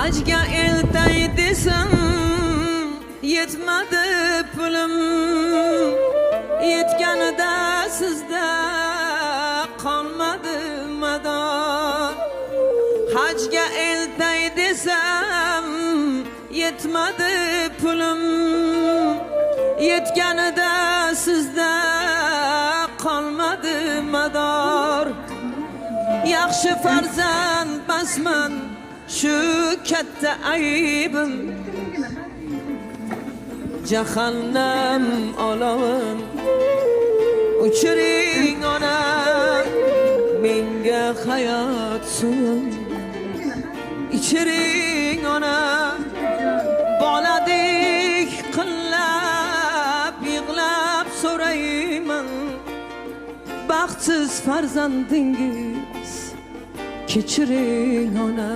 hajga eltay desam yetmadi pulim, yetganida sizda qolmadi mador. Hajga eltay desam yetmadi pulim, yetganida sizda qolmadi mador. Yaxshi farzand basman shu katta aybim, jahannam olovin uchiring ona, menga hayot suvin ichiring ona. Boladek qillab yig'lab so'rayman, baxtsiz farzandingiz kechiring ona.